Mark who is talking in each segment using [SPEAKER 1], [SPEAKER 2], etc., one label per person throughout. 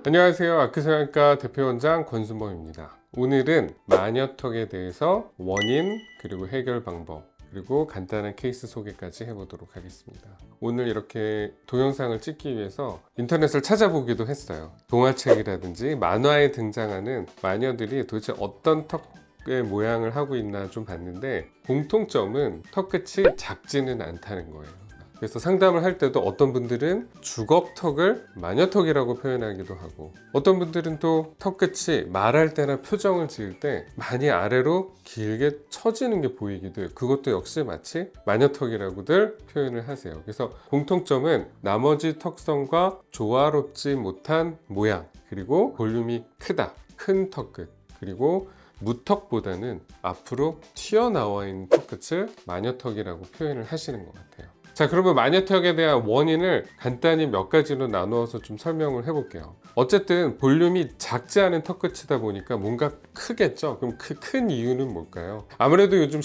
[SPEAKER 1] 안녕하세요. 아크성형외과 대표원장 권순범입니다. 오늘은 마녀턱에 대해서 원인, 그리고 해결 방법, 그리고 간단한 케이스 소개까지 해보도록 하겠습니다. 오늘 이렇게 동영상을 찍기 위해서 인터넷을 찾아보기도 했어요. 동화책이라든지 만화에 등장하는 마녀들이 도대체 어떤 턱의 모양을 하고 있나 좀 봤는데, 공통점은 턱끝이 작지는 않다는 거예요. 그래서 상담을 할 때도 어떤 분들은 주걱턱을 마녀턱이라고 표현하기도 하고, 어떤 분들은 또 턱끝이 말할 때나 표정을 지을 때 많이 아래로 길게 처지는 게 보이기도 해요. 그것도 역시 마치 마녀턱이라고들 표현을 하세요. 그래서 공통점은 나머지 턱선과 조화롭지 못한 모양, 그리고 볼륨이 크다, 큰 턱끝, 그리고 무턱보다는 앞으로 튀어나와 있는 턱끝을 마녀턱이라고 표현을 하시는 것 같아요. 자, 그러면 마녀턱에 대한 원인을 간단히 몇 가지로 나누어서 좀 설명을 해볼게요. 어쨌든 볼륨이 작지 않은 턱끝이다 보니까 뭔가 크겠죠? 그럼 그 큰 이유는 뭘까요? 아무래도 요즘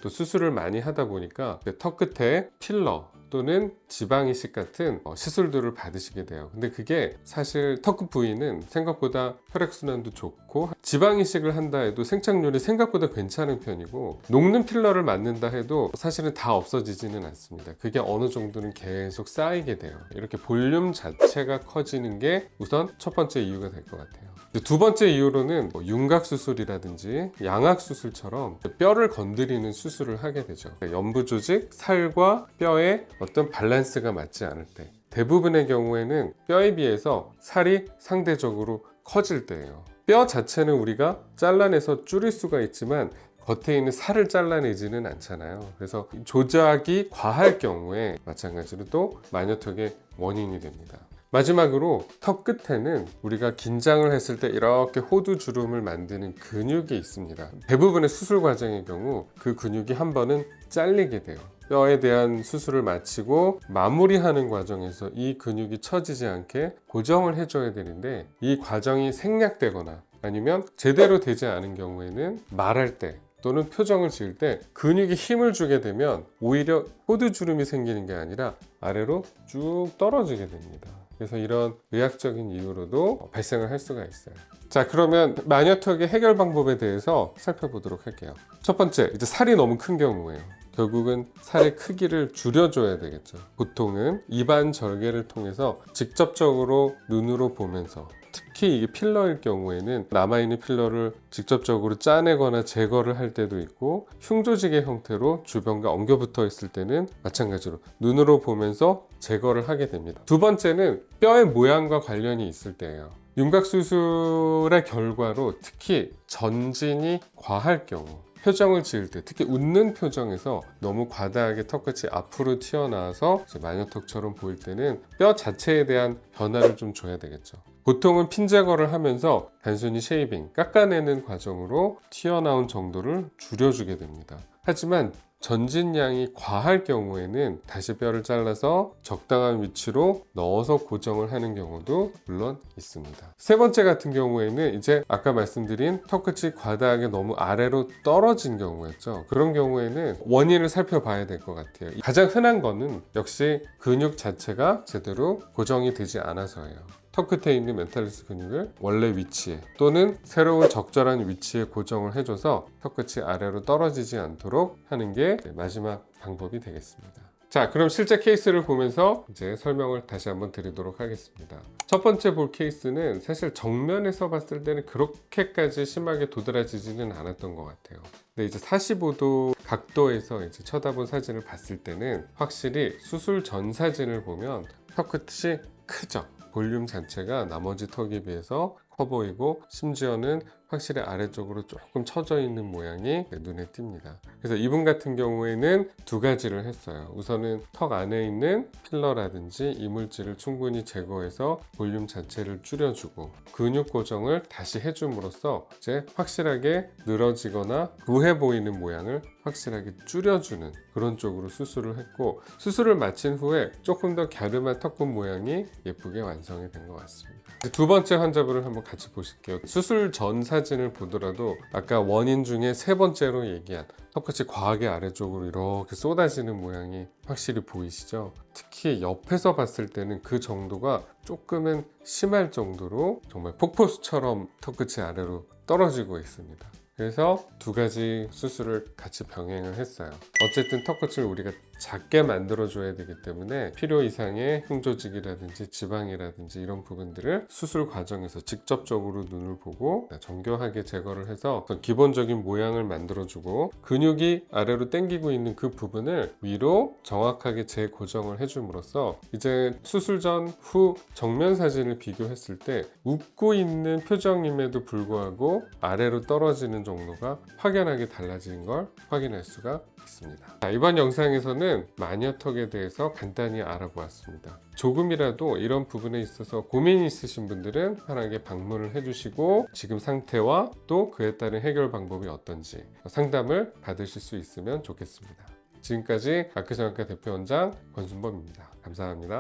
[SPEAKER 1] 또 수술을 많이 하다 보니까 턱끝에 필러 또는 지방이식 같은 시술들을 받으시게 돼요. 근데 그게 사실 턱끝 부위는 생각보다 혈액순환도 좋고, 지방이식을 한다 해도 생착률이 생각보다 괜찮은 편이고, 녹는 필러를 맞는다 해도 사실은 다 없어지지는 않습니다. 그게 어느 정도는 계속 쌓이게 돼요. 이렇게 볼륨 자체가 커지는 게 우선 첫 번째 이유가 될 것 같아요. 두 번째 이유로는 윤곽수술이라든지 양악수술처럼 뼈를 건드리는 수술을 하게 되죠. 연부 조직, 살과 뼈의 어떤 밸런스가 맞지 않을 때, 대부분의 경우에는 뼈에 비해서 살이 상대적으로 커질 때예요. 뼈 자체는 우리가 잘라내서 줄일 수가 있지만 겉에 있는 살을 잘라내지는 않잖아요. 그래서 조작이 과할 경우에 마찬가지로 또 마녀턱의 원인이 됩니다. 마지막으로 턱 끝에는 우리가 긴장을 했을 때 이렇게 호두주름을 만드는 근육이 있습니다. 대부분의 수술 과정의 경우 그 근육이 한 번은 잘리게 돼요. 뼈에 대한 수술을 마치고 마무리하는 과정에서 이 근육이 처지지 않게 고정을 해줘야 되는데, 이 과정이 생략되거나 아니면 제대로 되지 않은 경우에는 말할 때 또는 표정을 지을 때 근육이 힘을 주게 되면 오히려 호두주름이 생기는 게 아니라 아래로 쭉 떨어지게 됩니다. 그래서 이런 의학적인 이유로도 발생을 할 수가 있어요. 자, 그러면 마녀턱의 해결 방법에 대해서 살펴보도록 할게요. 첫 번째, 이제 살이 너무 큰 경우예요. 결국은 살의 크기를 줄여줘야 되겠죠. 보통은 입안 절개를 통해서 직접적으로 눈으로 보면서, 특히 이게 필러일 경우에는 남아있는 필러를 직접적으로 짜내거나 제거를 할 때도 있고, 흉조직의 형태로 주변과 엉겨붙어 있을 때는 마찬가지로 눈으로 보면서 제거를 하게 됩니다. 두 번째는 뼈의 모양과 관련이 있을 때예요. 윤곽수술의 결과로 특히 전진이 과할 경우, 표정을 지을 때, 특히 웃는 표정에서 너무 과다하게 턱끝이 앞으로 튀어나와서 마녀턱처럼 보일 때는 뼈 자체에 대한 변화를 좀 줘야 되겠죠. 보통은 핀 제거를 하면서 단순히 쉐이빙, 깎아내는 과정으로 튀어나온 정도를 줄여주게 됩니다. 하지만 전진량이 과할 경우에는 다시 뼈를 잘라서 적당한 위치로 넣어서 고정을 하는 경우도 물론 있습니다. 세 번째 같은 경우에는 이제 아까 말씀드린 턱끝이 과다하게 너무 아래로 떨어진 경우였죠. 그런 경우에는 원인을 살펴봐야 될 것 같아요. 가장 흔한 거는 역시 근육 자체가 제대로 고정이 되지 않아서예요. 턱 끝에 있는 멘탈리스 근육을 원래 위치에 또는 새로운 적절한 위치에 고정을 해줘서 턱 끝이 아래로 떨어지지 않도록 하는 게 마지막 방법이 되겠습니다. 자, 그럼 실제 케이스를 보면서 이제 설명을 다시 한번 드리도록 하겠습니다. 첫 번째 볼 케이스는 사실 정면에서 봤을 때는 그렇게까지 심하게 도드라지지는 않았던 것 같아요. 근데 이제 45도 각도에서 이제 쳐다본 사진을 봤을 때는 확실히 수술 전 사진을 보면 턱 끝이 크죠. 볼륨 자체가 나머지 턱에 비해서 커 보이고, 심지어는 확실히 아래쪽으로 조금 처져 있는 모양이 눈에 띕니다. 그래서 이분 같은 경우에는 두 가지를 했어요. 우선은 턱 안에 있는 필러라든지 이물질을 충분히 제거해서 볼륨 자체를 줄여주고, 근육 고정을 다시 해줌으로써 이제 확실하게 늘어지거나 부해 보이는 모양을 확실하게 줄여주는 그런 쪽으로 수술을 했고, 수술을 마친 후에 조금 더 갸름한 턱끝 모양이 예쁘게 완성이 된 것 같습니다. 이제 두 번째 환자분을 한번 같이 보실게요. 수술 전 사진을 보더라도 아까 원인 중에 세 번째로 얘기한 턱끝이 과하게 아래쪽으로 이렇게 쏟아지는 모양이 확실히 보이시죠? 특히 옆에서 봤을 때는 그 정도가 조금은 심할 정도로 정말 폭포수처럼 턱끝이 아래로 떨어지고 있습니다. 그래서 두 가지 수술을 같이 병행을 했어요. 어쨌든 턱끝을 우리가 작게 만들어줘야 되기 때문에 필요 이상의 흉조직이라든지 지방이라든지 이런 부분들을 수술 과정에서 직접적으로 눈을 보고 정교하게 제거를 해서 기본적인 모양을 만들어주고 근육이 아래로 당기고 있는 그 부분을 위로 정확하게 재고정을 해줌으로써 이제 수술 전, 후 정면 사진을 비교했을 때 웃고 있는 표정임에도 불구하고 아래로 떨어지는 정도가 확연하게 달라진 걸 확인할 수가 있습니다. 자, 이번 영상에서는 마녀턱에 대해서 간단히 알아보았습니다. 조금이라도 이런 부분에 있어서 고민이 있으신 분들은 편하게 방문을 해주시고 지금 상태와 또 그에 따른 해결 방법이 어떤지 상담을 받으실 수 있으면 좋겠습니다. 지금까지 아크성형외과 대표원장 권순범입니다. 감사합니다.